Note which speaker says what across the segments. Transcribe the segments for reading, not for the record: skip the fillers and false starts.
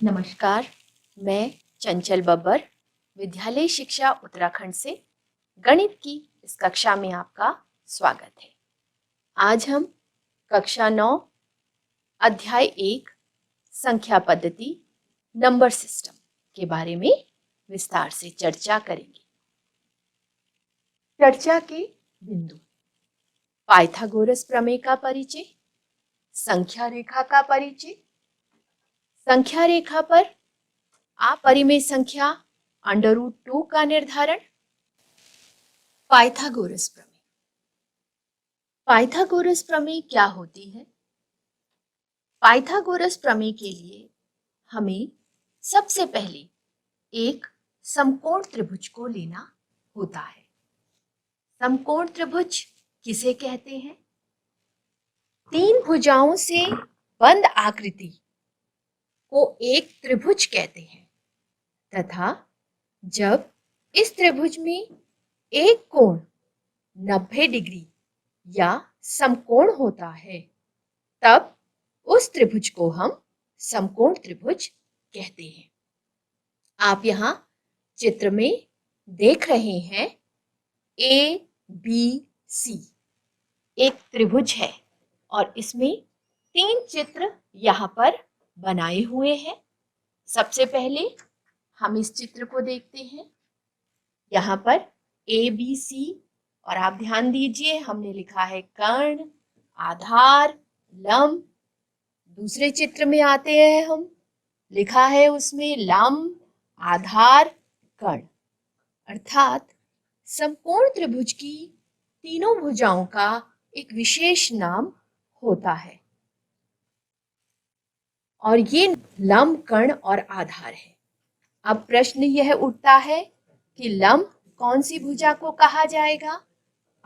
Speaker 1: नमस्कार, मैं चंचल बब्बर विद्यालय शिक्षा उत्तराखंड से गणित की इस कक्षा में आपका स्वागत है। आज हम कक्षा 9 अध्याय 1 संख्या पद्धति नंबर सिस्टम के बारे में विस्तार से चर्चा करेंगे। चर्चा के बिंदु: पाइथागोरस प्रमेय का परिचय, संख्या रेखा का परिचय, संख्या रेखा पर अपरिमेय संख्या √2 का निर्धारण, पाइथागोरस प्रमेय। पाइथागोरस प्रमेय क्या होती है? पाइथागोरस प्रमेय के लिए हमें सबसे पहले एक समकोण त्रिभुज को लेना होता है। समकोण त्रिभुज किसे कहते हैं? तीन भुजाओं से बंद आकृति को एक त्रिभुज कहते हैं तथा जब इस त्रिभुज में एक कोण 90 डिग्री या समकोण होता है तब उस त्रिभुज को हम समकोण त्रिभुज कहते हैं। आप यहाँ चित्र में देख रहे हैं ABC एक त्रिभुज है और इसमें तीन चित्र यहाँ पर बनाए हुए हैं। सबसे पहले हम इस चित्र को देखते हैं। यहाँ पर ABC और आप ध्यान दीजिए हमने लिखा है कर्ण, आधार, लंब। दूसरे चित्र में आते हैं हम, लिखा है उसमें लंब, आधार, कर्ण। अर्थात समकोण त्रिभुज की तीनों भुजाओं का एक विशेष नाम होता है और ये लंब, कर्ण और आधार है। अब प्रश्न यह उठता है कि लंब कौन सी भुजा को कहा जाएगा,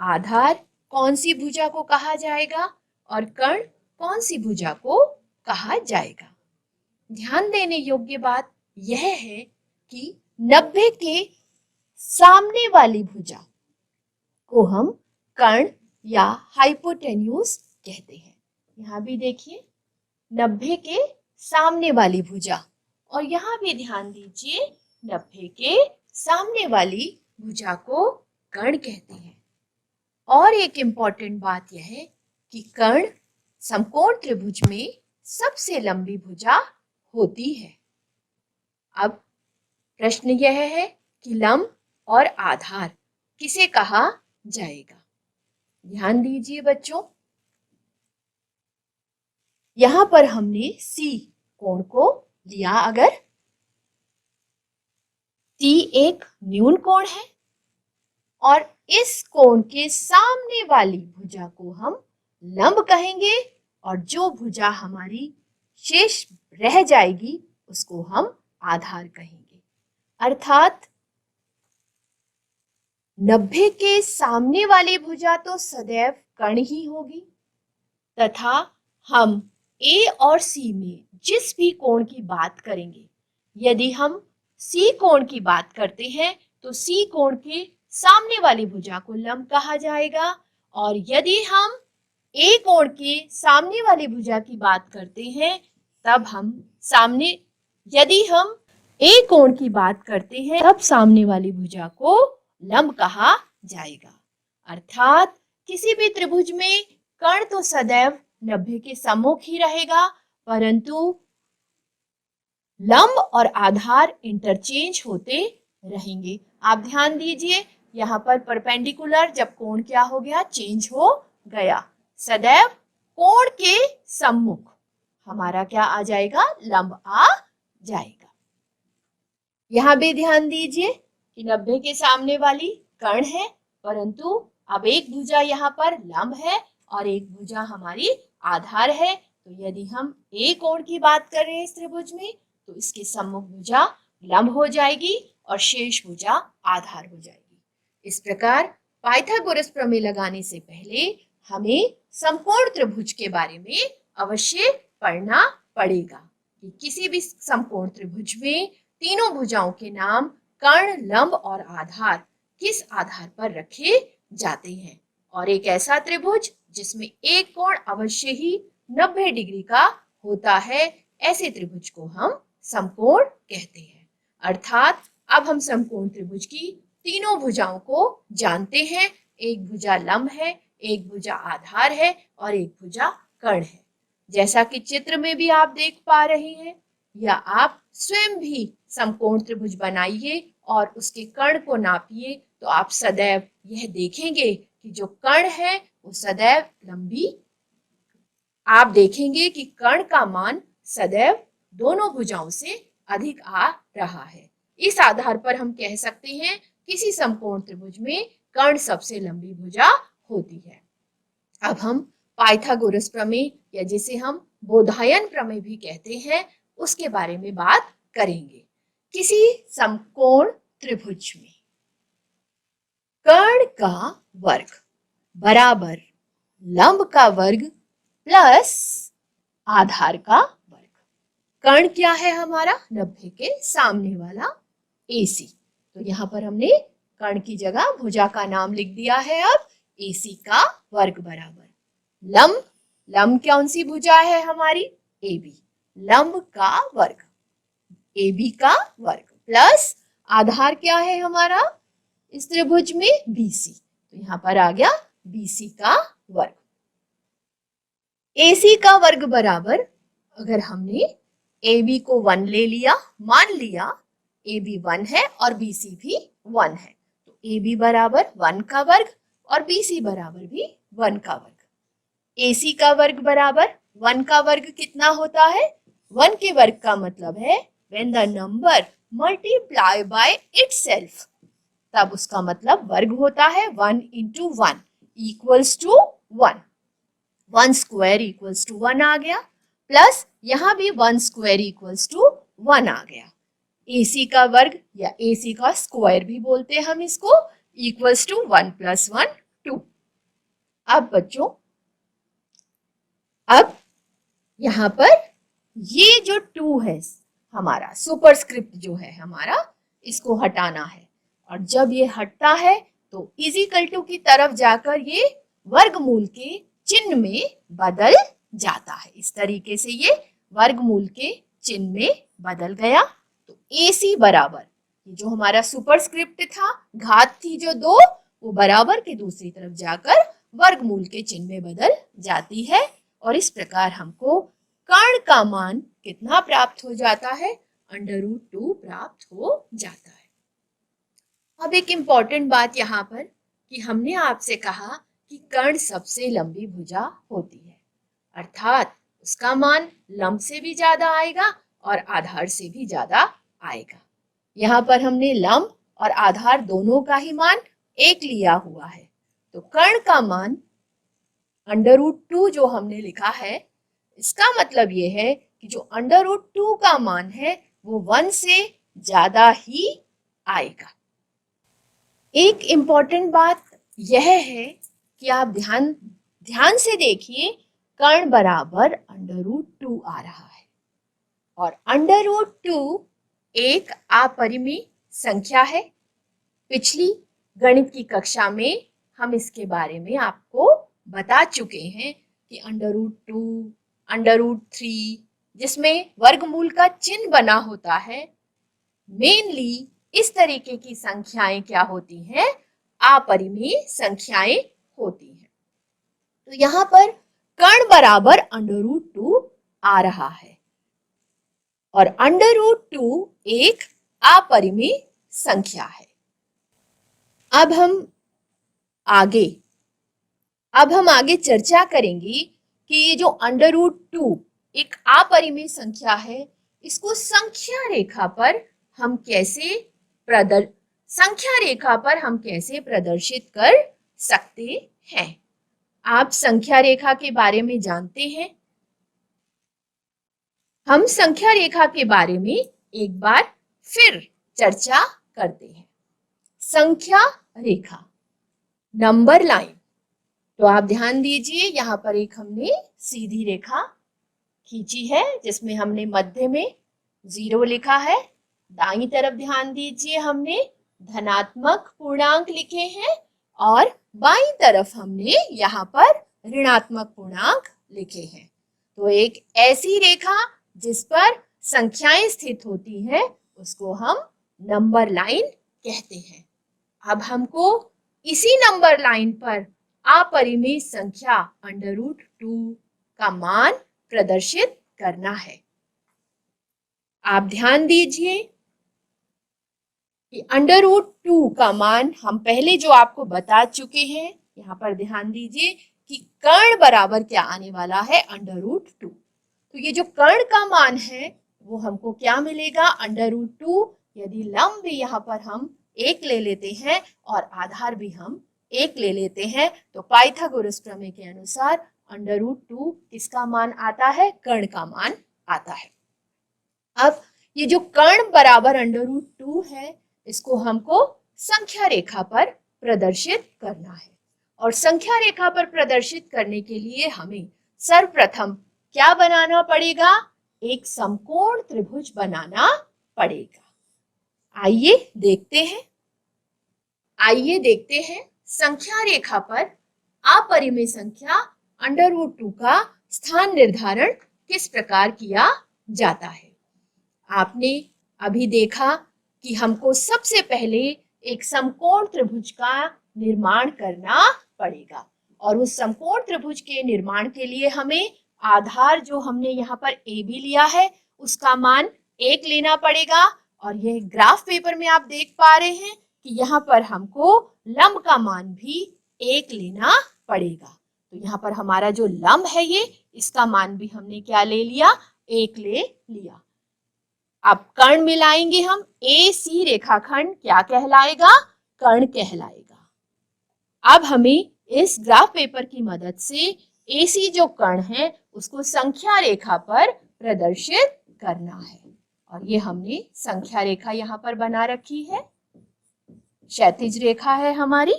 Speaker 1: आधार कौन सी भुजा को कहा जाएगा और कर्ण कौन सी भुजा को कहा जाएगा। ध्यान देने योग्य बात यह है कि 90 के सामने वाली भुजा को हम कर्ण या हाइपोटेन्यूज कहते हैं। यहाँ भी देखिए 90 के सामने वाली भुजा, और यहाँ भी ध्यान दीजिए 90 के सामने वाली भुजा को कर्ण कहते हैं। और एक इम्पॉर्टेंट बात यह है कि कर्ण समकोण त्रिभुज में सबसे लंबी भुजा होती है। अब प्रश्न यह है कि लंब और आधार किसे कहा जाएगा। ध्यान दीजिए बच्चों, यहां पर हमने C कोण को लिया। अगर C एक न्यून कोण है और इस कोण के सामने वाली भुजा को हम लंब कहेंगे और जो भुजा हमारी शेष रह जाएगी उसको हम आधार कहेंगे। अर्थात 90 के सामने वाली भुजा तो सदैव कर्ण ही होगी तथा हम A और C में जिस भी कोण की बात करेंगे, यदि हम C कोण की बात करते हैं तो C कोण के सामने वाली भुजा को लंब कहा जाएगा और यदि हम A कोण के सामने वाली भुजा की बात करते हैं तब यदि हम A कोण की बात करते हैं तब सामने वाली भुजा को लंब कहा जाएगा। अर्थात किसी भी त्रिभुज में कर्ण तो सदैव 90 के सम्मुख ही रहेगा, परंतु लंब और आधार इंटरचेंज होते रहेंगे। आप ध्यान दीजिए यहाँ पर परपेंडिकुलर जब कोण क्या हो गया, चेंज हो गया। सदैव कोण के सम्मुख हमारा क्या आ जाएगा, लंब आ जाएगा। यहाँ भी ध्यान दीजिए कि 90 के सामने वाली कर्ण है, परंतु अब एक भुजा यहाँ पर लंब है और एक भुजा हमारी आधार है। तो यदि हम A कोण की बात कर रहे हैं इस त्रिभुज में तो इसके सम्मुख भुजा लंब हो जाएगी और शेष भुजा आधार हो जाएगी। इस प्रकार पाइथागोरस प्रमेय लगाने से पहले हमें समकोण त्रिभुज के बारे में अवश्य पढ़ना पड़ेगा कि किसी भी समकोण त्रिभुज में तीनों भुजाओं के नाम कर्ण, लंब और आधार किस आधार पर रखे जाते हैं। और एक ऐसा त्रिभुज जिसमें एक कोण अवश्य ही 90 डिग्री का होता है, ऐसे त्रिभुज को हम समकोण कहते हैं। अर्थात अब हम समकोण त्रिभुज की तीनों भुजाओं को जानते हैं। एक भुजा लंब है, एक भुजा आधार है और एक भुजा कर्ण है। जैसा कि चित्र में भी आप देख पा रहे हैं, या आप स्वयं भी समकोण त्रिभुज बनाइए और उसके कर्ण को नापिए, तो आप सदैव यह देखेंगे कि जो कर्ण है वो सदैव लंबी, आप देखेंगे कि कर्ण का मान सदैव दोनों भुजाओं से अधिक आ रहा है। इस आधार पर हम कह सकते हैं किसी समकोण त्रिभुज में कर्ण सबसे लंबी भुजा होती है। अब हम पाइथागोरस प्रमेय, या जिसे हम बोधायन प्रमेय भी कहते हैं, उसके बारे में बात करेंगे। किसी समकोण त्रिभुज में कर्ण का वर्ग बराबर लंब का वर्ग प्लस आधार का वर्ग। कर्ण क्या है हमारा? 90 के सामने वाला AC। तो यहाँ पर हमने कर्ण की जगह भुजा का नाम लिख दिया है। अब AC का वर्ग बराबर लंब, लंब कौन सी भुजा है हमारी? AB। लंब का वर्ग AB का वर्ग प्लस आधार क्या है हमारा इस त्रिभुज में? BC। तो यहाँ पर आ गया BC का वर्ग। AC का वर्ग बराबर, अगर हमने AB को 1 ले लिया, मान लिया AB 1 है और BC भी 1 है, तो AB बराबर 1 का वर्ग और BC बराबर भी 1 का वर्ग। AC का वर्ग बराबर 1 का वर्ग कितना होता है? 1 के वर्ग का मतलब है when the number multiply by itself, तब उसका मतलब वर्ग होता है 1 into 1 equals to 1। 1 square equals to 1 आ गया, प्लस यहां भी 1 स्क्वायर इक्वल्स टू 1 आ गया। AC का वर्ग या AC का स्क्वायर भी बोलते हैं हम इसको, इक्वल्स टू 1 + 1 2। अब बच्चों, अब यहां पर ये जो 2 है हमारा सुपरस्क्रिप्ट जो है हमारा, इसको हटाना है, और जब ये हटता है तो इजिकल टू की तरफ जाकर ये वर्गमूल के चिन्ह में बदल जाता है। इस तरीके से ये वर्गमूल के चिन्ह में बदल गया। तो AC बराबर, जो हमारा सुपरस्क्रिप्ट था, घात थी जो 2, वो बराबर के दूसरी तरफ जाकर वर्गमूल के चिन्ह में बदल जाती है, और इस प्रकार हमको कर्ण का मान कितना प्राप्त हो जाता है? √2 प्राप्त हो जाता है। अब एक इम्पॉर्टेंट बात यहाँ पर कि हमने आपसे कहा कि कर्ण सबसे लंबी भुजा होती है, अर्थात उसका मान लंब से भी ज्यादा आएगा और आधार से भी ज्यादा आएगा। यहाँ पर हमने लंब और आधार दोनों का ही मान 1 लिया हुआ है, तो कर्ण का मान √2 जो हमने लिखा है, इसका मतलब ये है कि जो √2 का मान है वो 1 से ज्यादा ही आएगा। एक इम्पॉर्टेंट बात यह है कि आप ध्यान से देखिए, कर्ण बराबर √2 आ रहा है, और √2 एक अपरिमेय संख्या है। पिछली गणित की कक्षा में हम इसके बारे में आपको बता चुके हैं कि √2, √3, जिसमें वर्गमूल का चिन्ह बना होता है, मेनली इस तरीके की संख्याएं क्या होती हैं? अपरिमेय संख्याएं होती हैं। तो यहाँ पर कर्ण बराबर √2 आ रहा है, और √2 एक अपरिमेय संख्या है। अब हम आगे चर्चा करेंगे कि ये जो √2 एक अपरिमेय संख्या है, इसको संख्या रेखा पर हम कैसे प्रदर्शित कर सकते हैं। आप संख्या रेखा के बारे में जानते हैं। हम संख्या रेखा के बारे में एक बार फिर चर्चा करते हैं। संख्या रेखा, नंबर लाइन। तो आप ध्यान दीजिए, यहाँ पर एक हमने सीधी रेखा खींची है जिसमें हमने मध्य में 0 लिखा है। दाईं तरफ ध्यान दीजिए, हमने धनात्मक पूर्णांक लिखे हैं, और बाईं तरफ हमने यहाँ पर ऋणात्मक पूर्णांक लिखे हैं। तो एक ऐसी रेखा जिस पर संख्याएं स्थित होती हैं उसको हम नंबर लाइन कहते हैं। अब हमको इसी नंबर लाइन पर अपरिमेय संख्या √2 का मान प्रदर्शित करना है। आप ध्यान दीजिए कि √2 का मान हम पहले जो आपको बता चुके हैं, यहाँ पर ध्यान दीजिए कि कर्ण बराबर क्या आने वाला है √2। तो ये जो कर्ण का मान है वो हमको क्या मिलेगा √2। यदि लंब भी यहाँ पर हम 1 ले लेते हैं और आधार भी हम 1 ले लेते हैं तो पाइथागोरस प्रमेय के अनुसार √2 किसका मान आता है, कर्ण का मान आता है। अब ये जो कर्ण बराबर √2 है इसको हमको संख्या रेखा पर प्रदर्शित करना है और संख्या रेखा पर प्रदर्शित करने के लिए हमें सर्वप्रथम क्या बनाना पड़ेगा, एक समकोण त्रिभुज बनाना पड़ेगा। आइए देखते हैं संख्या रेखा पर अपरिमेय संख्या √2 का स्थान निर्धारण किस प्रकार किया जाता है। आपने अभी देखा कि हमको सबसे पहले एक समकोण त्रिभुज का निर्माण करना पड़ेगा और उस समकोण त्रिभुज के निर्माण के लिए हमें आधार जो हमने यहाँ पर AB लिया है उसका मान 1 लेना पड़ेगा। और यह ग्राफ पेपर में आप देख पा रहे हैं कि यहाँ पर हमको लंब का मान भी 1 लेना पड़ेगा। तो यहाँ पर हमारा जो लंब है ये इसका मान भी हमने क्या ले लिया, 1 ले लिया। अब कर्ण मिलाएंगे हम, AC रेखाखंड क्या कहलाएगा, कर्ण कहलाएगा। अब हमें इस ग्राफ पेपर की मदद से AC जो कर्ण है उसको संख्या रेखा पर प्रदर्शित करना है और ये हमने संख्या रेखा यहाँ पर बना रखी है। क्षैतिज रेखा है हमारी,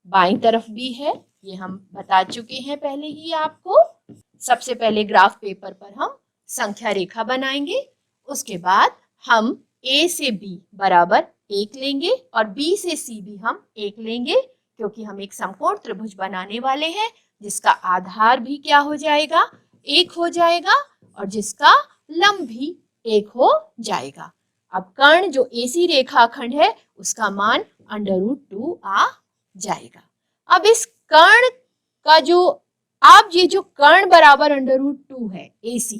Speaker 1: बाईं तरफ भी है, ये हम बता चुके हैं पहले ही आपको। सबसे पहले ग्राफ पेपर पर हम संख्या रेखा बनाएंगे, उसके बाद हम A से B बराबर 1 लेंगे और B से C भी हम 1 लेंगे क्योंकि हम एक समकोण त्रिभुज बनाने वाले हैं जिसका आधार भी क्या हो जाएगा, 1 हो जाएगा और जिसका लंब भी 1 हो जाएगा। अब कर्ण जो AC रेखाखंड है उसका मान √2 आ जाएगा। अब इस कर्ण का ये जो कर्ण बराबर √2 है AC,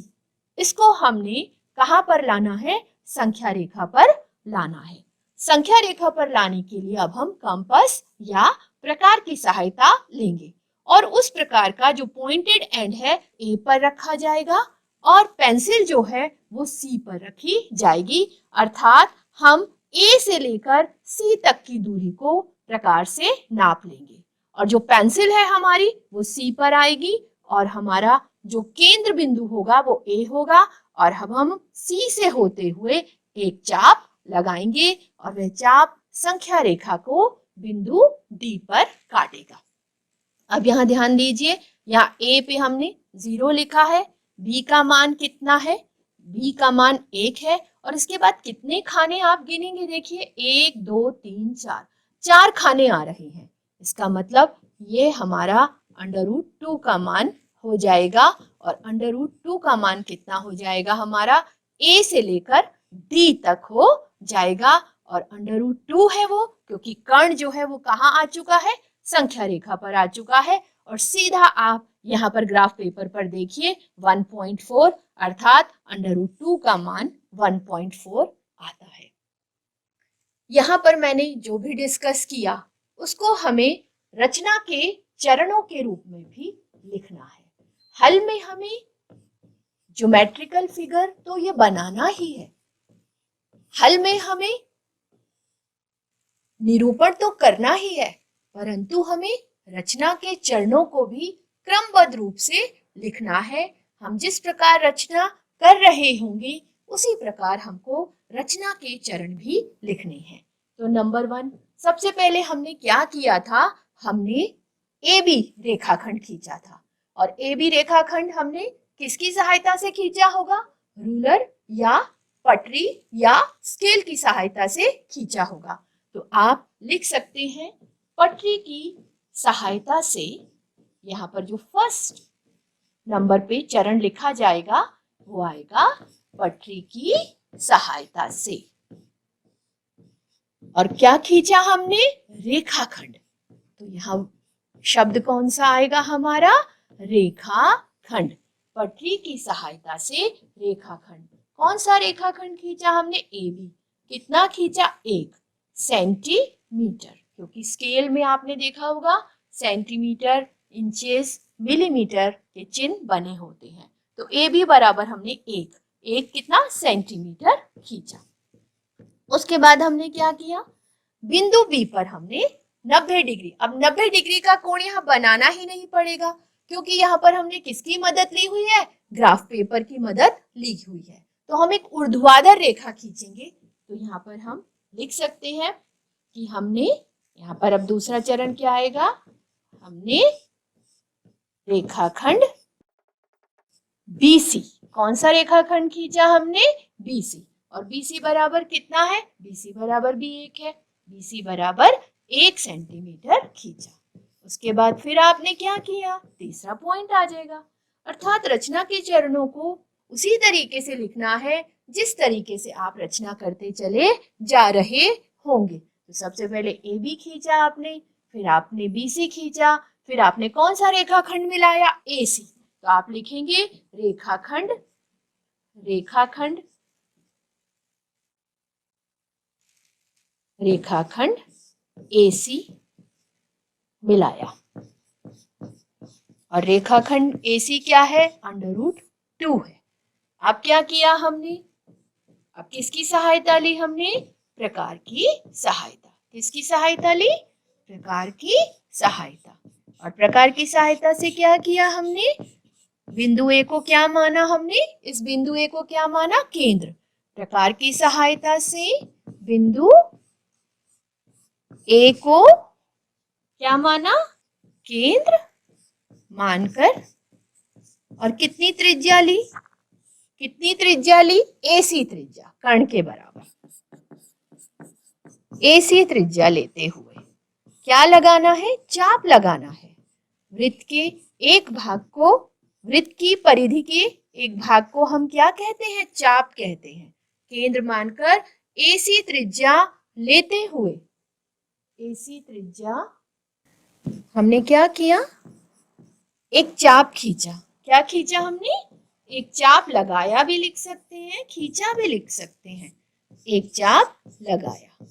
Speaker 1: इसको हमने कहां पर लाना है, संख्या रेखा पर लाना है। संख्या रेखा पर लाने के लिए अब हम कंपास या प्रकार की सहायता लेंगे और उस प्रकार का जो पॉइंटेड एंड है A पर रखा जाएगा और पेंसिल जो है वो C पर रखी जाएगी। अर्थात हम A से लेकर C तक की दूरी को प्रकार से नाप लेंगे और जो पेंसिल है हमारी वो C पर आएगी और हमारा जो केंद्र बिंदु होगा वो A होगा और अब हम C से होते हुए एक चाप लगाएंगे और वह चाप संख्या रेखा को बिंदु D पर काटेगा। अब यहाँ ध्यान दीजिए, यहाँ A पे हमने 0 लिखा है, B का मान कितना है, B का मान 1 है और इसके बाद कितने खाने आप गिनेंगे, देखिए 1 2 3 4, 4 खाने आ रहे हैं। इसका मतलब ये हमारा √2 का मान हो जाएगा और √2 का मान कितना हो जाएगा, हमारा A से लेकर D तक हो जाएगा और √2 है वो क्योंकि कर्ण जो है वो कहाँ आ चुका है, संख्या रेखा पर आ चुका है। और सीधा आप यहाँ पर ग्राफ पेपर पर देखिए 1.4 अर्थात √2 का मान 1.4 आता है। यहाँ पर मैंने जो भी डिस्कस किया उसको हमें रचना के चरणों के रूप में भी लिखना है। हल में हमें ज्योमेट्रिकल फिगर तो ये बनाना ही है, हल में हमें निरूपण तो करना ही है, परंतु हमें रचना के चरणों को भी क्रमबद्ध रूप से लिखना है। हम जिस प्रकार रचना कर रहे होंगे उसी प्रकार हमको रचना के चरण भी लिखने हैं। तो नंबर 1, सबसे पहले हमने क्या किया था, हमने AB रेखाखंड खींचा था और AB रेखाखंड हमने किसकी सहायता से खींचा होगा, रूलर या पटरी या स्केल की सहायता से खींचा होगा। तो आप लिख सकते हैं पटरी की सहायता से, यहाँ पर जो फर्स्ट नंबर पे चरण लिखा जाएगा वो आएगा पटरी की सहायता से। और क्या खींचा हमने? रेखाखंड। तो यहाँ शब्द कौन सा आएगा हमारा? रेखाखंड। पटरी की सहायता से रेखाखंड। कौन सा रेखाखंड खींचा हमने? AB। कितना खींचा? 1 सेंटीमीटर, क्योंकि स्केल में आपने देखा होगा सेंटीमीटर, इंचेस, मिलीमीटर के चिन्ह बने होते हैं। तो AB बराबर हमने 1 कितना? सेंटीमीटर खींचा। उसके बाद हमने क्या किया? बिंदु B पर हमने 90 डिग्री। अब 90 डिग्री का कोण यहाँ बनाना ही नहीं पड़ेगा, क्योंकि यहाँ पर हमने किसकी मदद ली हुई है? ग्राफ पेपर की मदद ली हुई है। तो हम एक ऊर्ध्वाधर रेखा खींचेंगे। तो यहाँ पर हम लिख सकते हैं कि हमने यहाँ पर, अब दूसरा चरण क्या आएगा? हमने रेखाखंड BC। कौन सा रेखाखंड खींचा हमने? BC। और BC बराबर कितना है? BC बराबर भी 1 है। BC बराबर 1 सेंटीमीटर खींचा। उसके बाद फिर आपने क्या किया? तीसरा पॉइंट आ जाएगा। अर्थात रचना के चरणों को उसी तरीके से लिखना है जिस तरीके से आप रचना करते चले जा रहे होंगे। तो सबसे पहले AB खींचा आपने, फिर आपने BC खींचा, फिर आपने कौन सा रेखाखंड मिलाया? AC। तो आप लिखेंगे रेखाखंड, रेखाखंड, रेखाखंड AC मिलाया। और रेखाखंड AC क्या है? √2 है। अब क्या किया हमने? अब किसकी सहायता ली हमने? प्रकार की सहायता। किसकी सहायता ली? प्रकार की सहायता। और प्रकार की सहायता से क्या किया हमने? बिंदु A को क्या माना हमने? इस बिंदु A को क्या माना? केंद्र। प्रकार की सहायता से बिंदु A को क्या माना? केंद्र मानकर, और कितनी त्रिज्या ली? कितनी त्रिज्या ली? AC त्रिज्या, कर्ण के बराबर AC त्रिज्या लेते हुए क्या लगाना है? चाप लगाना है। वृत्त के एक भाग को, वृत्त की परिधि के एक भाग को हम क्या कहते हैं? चाप कहते हैं। केंद्र मानकर AC त्रिज्या लेते हुए, AC त्रिज्या हमने क्या किया? एक चाप खींचा। क्या खींचा हमने? एक चाप लगाया भी लिख सकते हैं, खींचा भी लिख सकते हैं। एक चाप लगाया,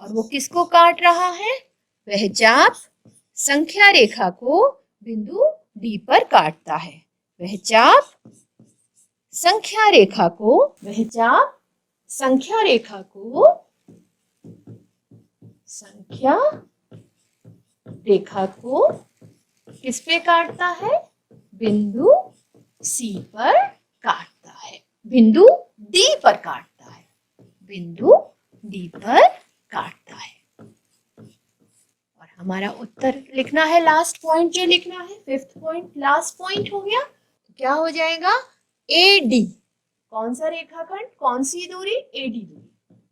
Speaker 1: और वो किसको काट रहा है? वह चाप संख्या रेखा को बिंदु D पर काटता है। वह चाप संख्या रेखा को, वह चाप संख्या रेखा को, संख्या रेखा को किस पे काटता है? बिंदु C पर काटता है, बिंदु D पर काटता है, बिंदु D पर काटता है। और हमारा उत्तर लिखना है, लास्ट पॉइंट जो लिखना है, 5th पॉइंट, लास्ट पॉइंट हो गया। तो क्या हो जाएगा? AD। कौन सा रेखाखंड, कौन सी दूरी? AD दूरी।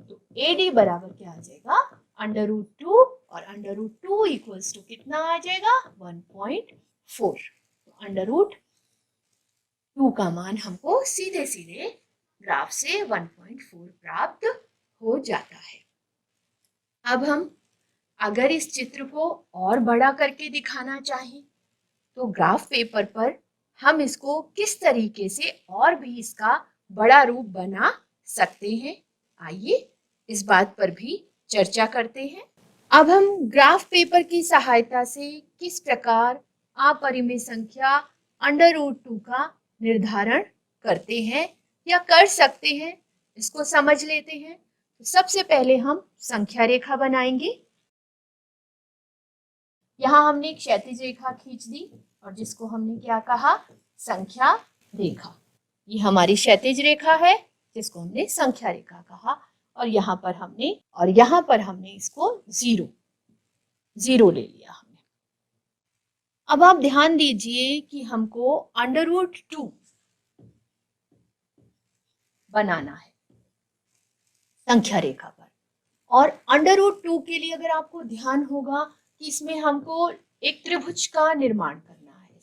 Speaker 1: तो AD बराबर क्या आ जाएगा? √2, और √2 इक्वल्स टू कितना आ जाएगा? 1.4। तो √2 का मान हमको सीधे सीधे ग्राफ से 1.4 प्राप्त हो जाता है। अब हम अगर इस चित्र को और बड़ा करके दिखाना चाहें तो ग्राफ पेपर पर हम इसको किस तरीके से और भी इसका बड़ा रूप बना सकते हैं, आइए इस बात पर भी चर्चा करते हैं। अब हम ग्राफ पेपर की सहायता से किस प्रकार अपरिमेय संख्या √2 का निर्धारण करते हैं या कर सकते हैं, इसको समझ लेते हैं। तो सबसे पहले हम संख्या रेखा बनाएंगे। यहाँ हमने एक क्षैतिज रेखा खींच दी और जिसको हमने क्या कहा? संख्या रेखा। ये हमारी क्षैतिज रेखा है जिसको हमने संख्या रेखा कहा, और यहाँ पर हमने इसको जीरो ले लिया हमने। अब आप ध्यान दीजिए कि हमको √2 बनाना है संख्या रेखा पर, और √2 के लिए अगर आपको ध्यान होगा कि इसमें हमको एक त्रिभुज का निर्माण करना है।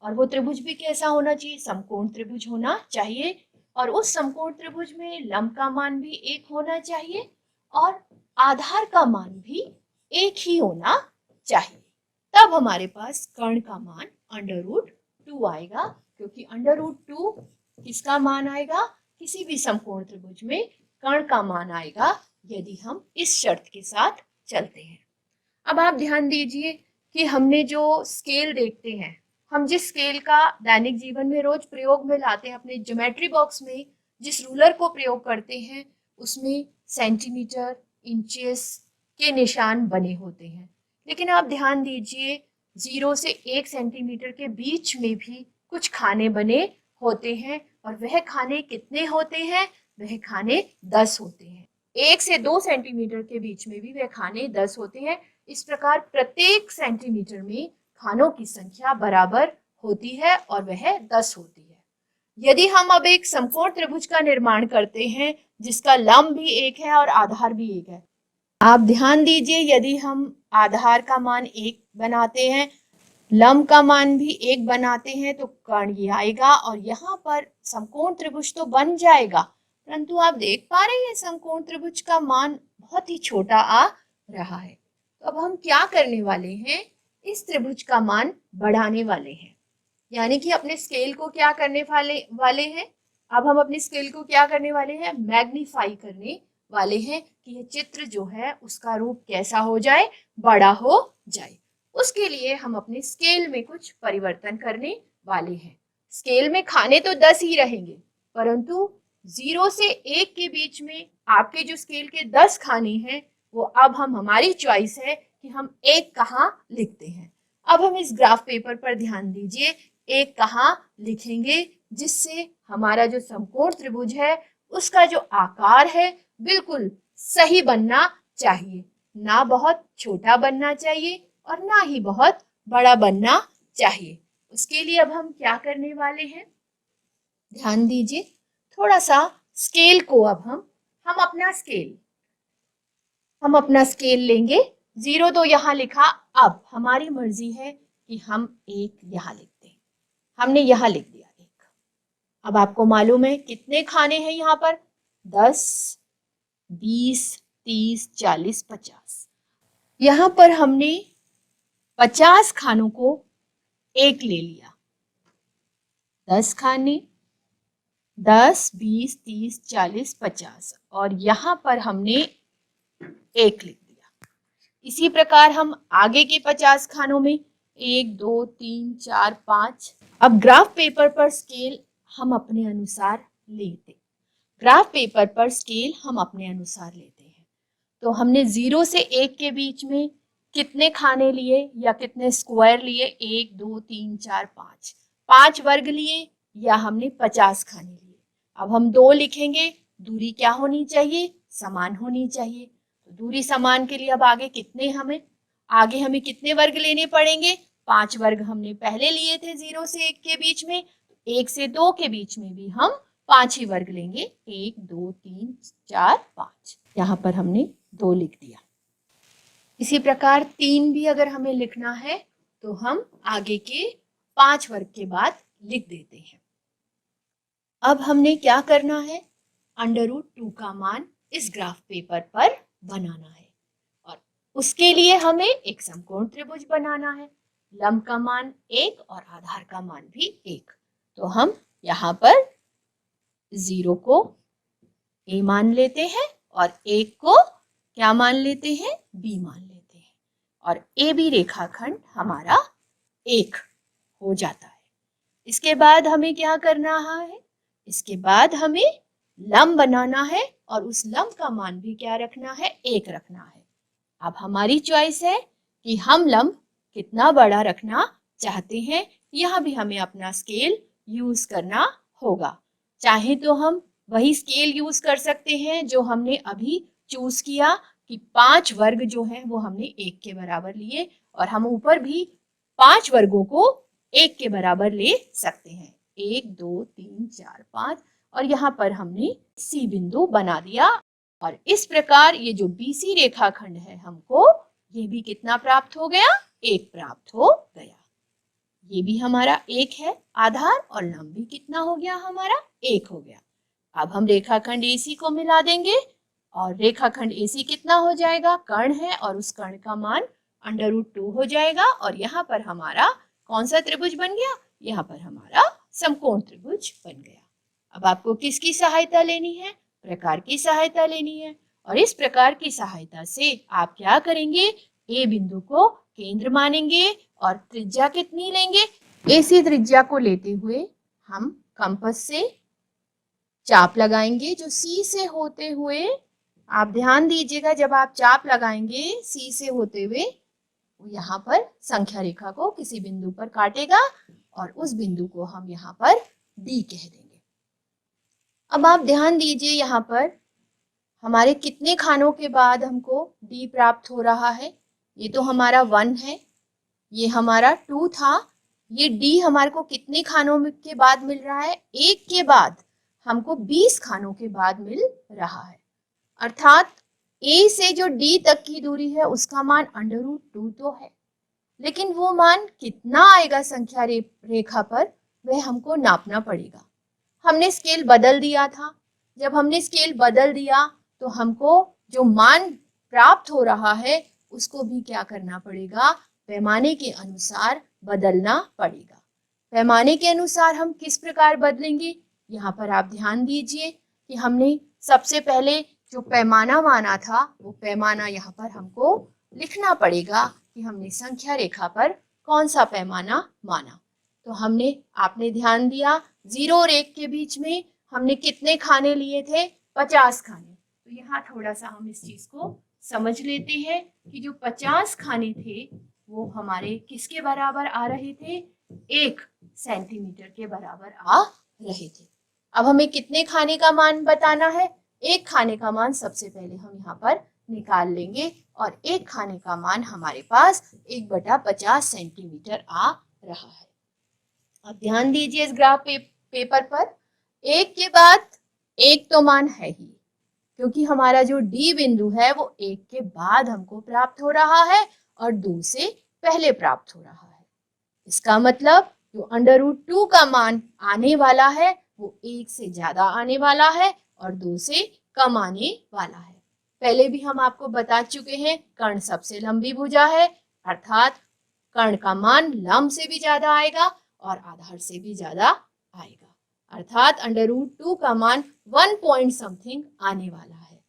Speaker 1: और वो त्रिभुज भी कैसा होना चाहिए, समकोण त्रिभुज होना चाहिए, और उस समकोण त्रिभुज में लंब का मान भी 1 होना चाहिए और आधार का मान भी 1 ही होना चाहिए। तब हमारे पास कर्ण का मान √2 आएगा, क्योंकि √2 किसका मान आएगा, किसी भी समकोण त्रिभुज में कर्ण का मान आएगा यदि हम इस शर्त के साथ चलते हैं। अब आप ध्यान दीजिए कि हमने जो स्केल देखते हैं, हम जिस स्केल का दैनिक जीवन में रोज प्रयोग में लाते हैं, अपने ज्योमेट्री बॉक्स में जिस रूलर को प्रयोग करते हैं, उसमें सेंटीमीटर, इंचेस के निशान बने होते हैं। लेकिन आप ध्यान दीजिए 0 से 1 सेंटीमीटर के बीच में भी कुछ खाने बने होते हैं, और वह खाने कितने होते हैं, वह खाने 10 होते हैं। 1 से 2 सेंटीमीटर के बीच में भी वह खाने 10 होते हैं। इस प्रकार प्रत्येक सेंटीमीटर में खानों की संख्या बराबर होती है और वह 10 होती है। यदि हम अब एक समकोण त्रिभुज का निर्माण करते हैं जिसका लंब भी 1 है और आधार भी 1 है, आप ध्यान दीजिए यदि हम आधार का मान 1 बनाते हैं, लंब का मान भी 1 बनाते हैं, तो कर्ण ये आएगा और यहाँ पर समकोण त्रिभुज तो बन जाएगा, परंतु आप देख पा रहे हैं समकोण त्रिभुज का मान बहुत ही छोटा आ रहा है। तो अब हम क्या करने वाले हैं, इस त्रिभुज का मान बढ़ाने वाले हैं, यानी कि अपने स्केल को क्या करने वाले हैं, अब हम अपने स्केल को क्या करने वाले हैं, मैग्नीफाई करने वाले हैं कि यह चित्र जो है उसका रूप कैसा हो जाए, बड़ा हो जाए। उसके लिए हम अपने स्केल में कुछ परिवर्तन करने वाले हैं। स्केल में खाने तो 10 ही रहेंगे, परंतु 0 से 1 के बीच में आपके जो स्केल के 10 खाने हैं, वो अब हमारी चॉइस है कि हम 1 कहाँ लिखते हैं। अब हम इस ग्राफ पेपर पर ध्यान दीजिए, 1 कहाँ लिखेंगे, जिससे हमारा जो समकोण त्रिभुज है उसका जो आकार है बिल्कुल सही बनना चाहिए, ना बहुत छोटा बनना चाहिए और ना ही बहुत बड़ा बनना चाहिए। उसके लिए अब हम क्या करने वाले हैं, ध्यान दीजिए, थोड़ा सा स्केल को अब हम अपना स्केल लेंगे। 0 तो यहाँ लिखा, अब हमारी मर्जी है कि हम 1 यहाँ लिखते हैं। हमने यहाँ लिख दिया 1। अब आपको मालूम है कितने खाने हैं यहाँ पर, 10, 20, 30, 40, 50। यहाँ पर हमने 50 खानों को 1 ले लिया। 10 खाने, 10, 20, 30, 40, 50, और यहाँ पर हमने 1 लिख दिया। इसी प्रकार हम आगे के 50 खानों में 1, 2, 3, 4, 5। अब ग्राफ पेपर पर स्केल हम अपने अनुसार लेते हैं। तो हमने 0 से 1 के बीच में कितने खाने लिए या कितने स्क्वायर लिए, 1, 2, 3, 4, 5, 5 वर्ग लिए, या हमने 50 खाने लिए। अब हम 2 लिखेंगे, दूरी क्या होनी चाहिए, समान होनी चाहिए। तो दूरी समान के लिए अब आगे हमें कितने वर्ग लेने पड़ेंगे, 5 वर्ग हमने पहले लिए थे 0 से 1 के बीच में, 1 से 2 के बीच में भी हम 5 ही वर्ग लेंगे, 1, 2, 3, 4, 5। यहाँ पर हमने 2 लिख दिया। इसी प्रकार 3 भी अगर हमें लिखना है तो हम आगे के 5 वर्ग के बाद लिख देते हैं। अब हमने क्या करना है, √2 का मान इस ग्राफ पेपर पर बनाना है, और उसके लिए हमें एक समकोण त्रिभुज बनाना है। लंब का मान 1 और आधार का मान भी 1। तो हम यहाँ पर 0 को a मान लेते हैं और 1 को क्या मान लेते हैं, b मान लेते हैं, और AB रेखाखंड हमारा 1 हो जाता है। इसके बाद हमें क्या करना है, इसके बाद हमें लंब बनाना है, और उस लंब का मान भी क्या रखना है, 1 रखना है। अब हमारी चॉइस है कि हम लंब कितना बड़ा रखना चाहते हैं। यहाँ भी हमें अपना स्केल यूज करना होगा। चाहे तो हम वही स्केल यूज कर सकते हैं जो हमने अभी चूज किया कि 5 वर्ग जो है वो हमने 1 के बराबर लिए, और हम ऊपर भी 5 वर्गों को 1 के बराबर ले सकते हैं, 1, 2, 3, 4, 5, और यहाँ पर हमने C बिंदु बना दिया। और इस प्रकार ये जो BC रेखाखंड है, हमको ये भी कितना प्राप्त हो गया, 1 प्राप्त हो गया। ये भी हमारा 1 है आधार, और लंब भी कितना हो गया हमारा 1 हो गया। अब हम रेखाखंड AC को मिला देंगे और रेखाखंड AC कितना हो जाएगा, कर्ण है और उस कर्ण का मान √2 हो जाएगा। और यहाँ पर हमारा कौन सा त्रिभुज बन गया, यहाँ पर हमारा समकोण त्रिभुज बन गया। अब आपको किसकी सहायता लेनी है, प्रकार की सहायता लेनी है। और इस प्रकार की सहायता से आप क्या करेंगे, ए बिंदु को केंद्र मानेंगे और त्रिज्या कितनी लेंगे, AC त्रिज्या को लेते हुए हम कंपास से चाप लगाएंगे जो C से होते हुए, आप ध्यान दीजिएगा, जब आप चाप लगाएंगे C से होते हुए यहाँ पर संख्या रेखा को किसी बिंदु पर काटेगा और उस बिंदु को हम यहाँ पर D कह देंगे। अब आप ध्यान दीजिए, यहाँ पर हमारे कितने खानों के बाद हमको D प्राप्त हो रहा है, ये तो हमारा 1 है, ये हमारा 2 था, ये D हमारे को कितने खानों के बाद मिल रहा है, 1 के बाद, हमको 20 खानों के बाद मिल रहा है। अर्थात A से जो D तक की दूरी है उसका मान √2 तो है, लेकिन वो मान कितना आएगा संख्या रेखा पर, वह हमको नापना पड़ेगा। हमने स्केल बदल दिया था, जब हमने स्केल बदल दिया तो हमको जो मान प्राप्त हो रहा है उसको भी क्या करना पड़ेगा, पैमाने के अनुसार बदलना पड़ेगा। पैमाने के अनुसार हम किस प्रकार बदलेंगे, यहाँ पर आप ध्यान दीजिए कि हमने सबसे पहले जो पैमाना माना था वो पैमाना यहाँ पर हमको लिखना पड़ेगा कि हमने संख्या रेखा पर कौन सा पैमाना माना। तो आपने ध्यान दिया 0 और 1 के बीच में हमने कितने खाने लिए थे, 50 खाने। तो यहाँ थोड़ा सा हम इस चीज को समझ लेते हैं कि जो 50 खाने थे वो हमारे किसके बराबर आ रहे थे, 1 सेंटीमीटर के बराबर आ रहे थे। अब हमें कितने खाने का मान बताना है, 1 खाने का मान सबसे पहले हम यहाँ पर निकाल लेंगे और 1 खाने का मान हमारे पास 1/50 सेंटीमीटर आ रहा है। अब ध्यान दीजिए इस ग्राफ पेपर पर, 1 के बाद 1 तो मान है ही, क्योंकि हमारा जो D बिंदु है वो 1 के बाद हमको प्राप्त हो रहा है और 2 से पहले प्राप्त हो रहा है। इसका मतलब जो √2 का मान आने वाला है वो 1 से ज्यादा आने वाला है और 2 से कम आने वाला है। पहले भी हम आपको बता चुके हैं, कर्ण सबसे लंबी भुजा है, अर्थात कर्ण का मान लंब से भी ज्यादा आएगा और आधार से भी ज्यादा आएगा, अर्थात √2 का मान 1 पॉइंट समथिंग आने वाला है।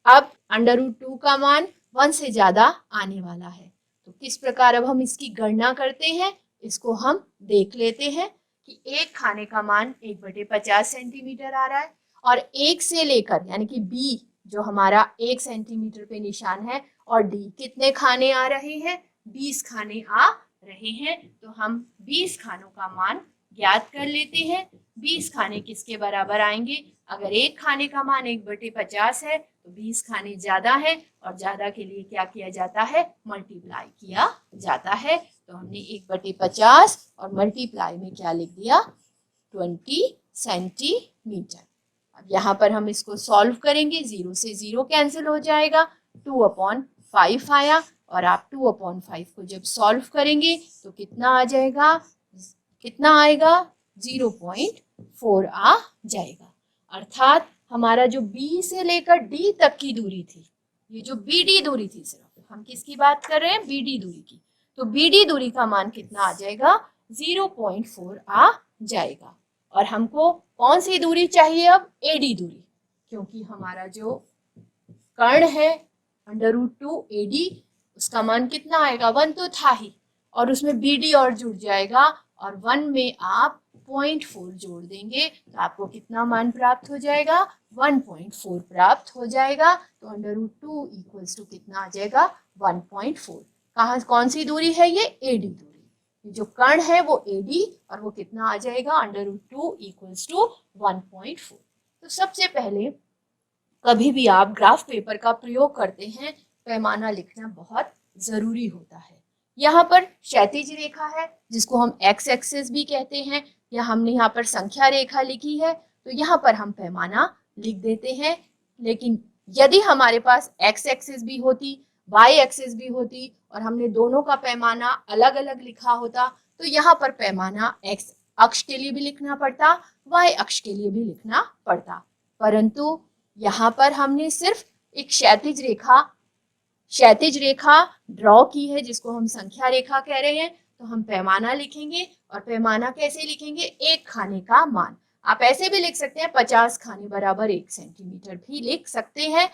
Speaker 1: अब √2 का मान 1 से ज्यादा आने वाला है। तो किस प्रकार अब हम इसकी गणना करते हैं, इसको हम देख लेते हैं कि 1 खाने का मान 1/50 सेंटीमीटर आ रहा है और 1 से लेकर यानी कि B जो हमारा 1 सेंटीमीटर पे निशान है और D कितने खाने आ रहे हैं, 20 खाने आ रहे हैं। तो हम 20 खानों का मान ज्ञात कर लेते हैं। 20 खाने किसके बराबर आएंगे, अगर 1 खाने का मान 1/50 है तो 20 खाने ज्यादा है और ज्यादा के लिए क्या किया जाता है, मल्टीप्लाई किया जाता है। तो हमने 1/50 और मल्टीप्लाई में क्या लिख दिया, 20 सेंटीमीटर। अब यहाँ पर हम इसको सॉल्व करेंगे, 0 से 0 कैंसिल हो जाएगा, 2/5 आया और आप 2/5 को जब सॉल्व करेंगे तो कितना आ जाएगा, कितना आएगा, 0.4 आ जाएगा। अर्थात हमारा जो B से लेकर D तक की दूरी थी, ये जो BD दूरी थी, सिर्फ हम किसकी बात कर रहे हैं, BD दूरी की, तो BD दूरी का मान कितना आ जाएगा, 0.4 आ जाएगा। और हमको कौन सी दूरी चाहिए अब, AD दूरी, क्योंकि हमारा जो कर्ण है √2 AD उसका मान कितना आएगा, 1 तो था ही और उसमें BD और जुड़ जाएगा और 1 में आप 0.4 जोड़ देंगे तो आपको कितना मान प्राप्त हो जाएगा, 1.4 प्राप्त हो जाएगा। तो √2 इक्वल्स टू कितना आ जाएगा, 1.4। कहाँ कौन सी दूरी है ये, AD दूरी, जो कर्ण है वो AD और वो कितना आ जाएगा, √2 इक्वल्स टू 1.4। तो सबसे पहले कभी भी आप ग्राफ पेपर का प्रयोग करते हैं पैमाना लिखना बहुत जरूरी होता है। यहाँ पर क्षैतिज रेखा है जिसको हम एक्स एक्सिस भी कहते हैं, या हमने यहाँ पर संख्या रेखा लिखी है तो यहाँ पर हम पैमाना लिख देते हैं। लेकिन यदि हमारे पास एक्स एक्सिस भी होती, y एक्सिस भी होती और हमने दोनों का पैमाना अलग अलग लिखा होता तो यहाँ पर पैमाना x अक्ष के लिए भी लिखना पड़ता, y अक्ष के लिए भी लिखना पड़ता। परंतु यहाँ पर हमने सिर्फ एक क्षैतिज रेखा ड्रॉ की है जिसको हम संख्या रेखा कह रहे हैं, तो हम पैमाना लिखेंगे और पैमाना कैसे लिखेंगे, एक खाने का मान। आप ऐसे भी लिख सकते हैं 50 खाने बराबर 1 सेंटीमीटर भी लिख सकते हैं,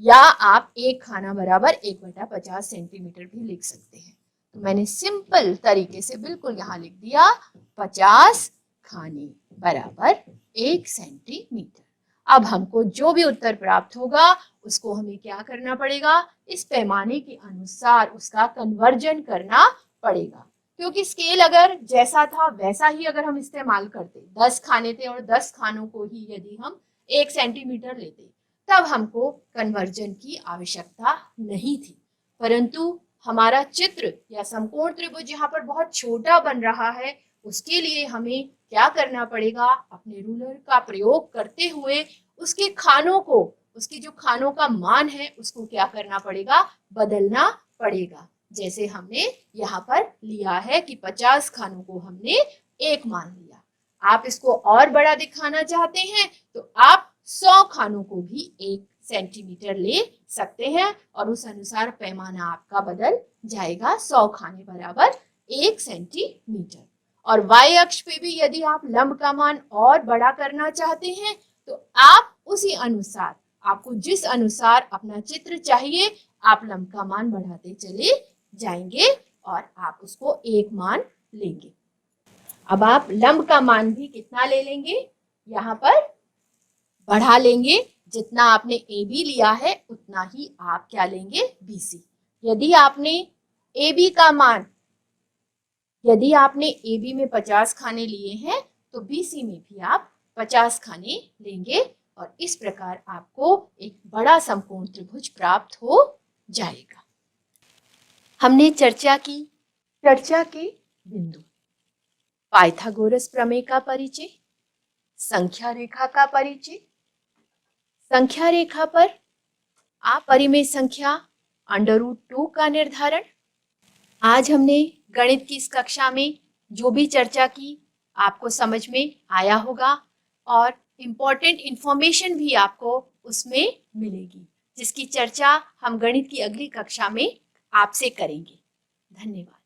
Speaker 1: या आप एक खाना बराबर 1/50 सेंटीमीटर भी लिख सकते हैं। तो मैंने सिंपल तरीके से बिल्कुल यहाँ लिख दिया 50 खाने बराबर 1 सेंटीमीटर। अब हमको जो भी उत्तर प्राप्त होगा उसको हमें क्या करना पड़ेगा, इस पैमाने के अनुसार उसका कन्वर्जन करना पड़ेगा, क्योंकि स्केल अगर जैसा था वैसा ही अगर हम इस्तेमाल करते, 10 खाने थे और 10 खानों को ही यदि हम 1 सेंटीमीटर लेते तब हमको कन्वर्जन की आवश्यकता नहीं थी। परंतु हमारा चित्र या समकोण त्रिभुज यहाँ पर बहुत छोटा बन रहा है, उसके लिए हमें क्या करना पड़ेगा, अपने रूलर का प्रयोग करते हुए उसके खानों को, उसके जो खानों का मान है उसको क्या करना पड़ेगा, बदलना पड़ेगा। जैसे हमने यहाँ पर लिया है कि 50 खानों को हमने 1 मान लिया। आप इसको और बड़ा दिखाना चाहते हैं तो आप 100 खानों को भी 1 सेंटीमीटर ले सकते हैं और उस अनुसार पैमाना आपका बदल जाएगा, 100 खाने बराबर 1 सेंटीमीटर। और y अक्ष पे भी यदि आप लंब का मान और बड़ा करना चाहते हैं तो आप उसी अनुसार, आपको जिस अनुसार अपना चित्र चाहिए, आप लंब का मान बढ़ाते चले जाएंगे और आप उसको 1 मान लेंगे। अब आप लंब का मान भी कितना ले लेंगे, यहाँ पर बढ़ा लेंगे, जितना आपने AB लिया है उतना ही आप क्या लेंगे, BC। यदि आपने AB में 50 खाने लिए हैं तो BC में भी आप 50 खाने लेंगे और इस प्रकार आपको एक बड़ा समकोण त्रिभुज प्राप्त हो जाएगा। हमने चर्चा के बिंदु, पाइथागोरस प्रमेय का परिचय, संख्या रेखा का परिचय, संख्या रेखा पर अपरिमेय संख्या √2 का निर्धारण। आज हमने गणित की इस कक्षा में जो भी चर्चा की आपको समझ में आया होगा और इम्पोर्टेंट इंफॉर्मेशन भी आपको उसमें मिलेगी, जिसकी चर्चा हम गणित की अगली कक्षा में आपसे करेंगे। धन्यवाद।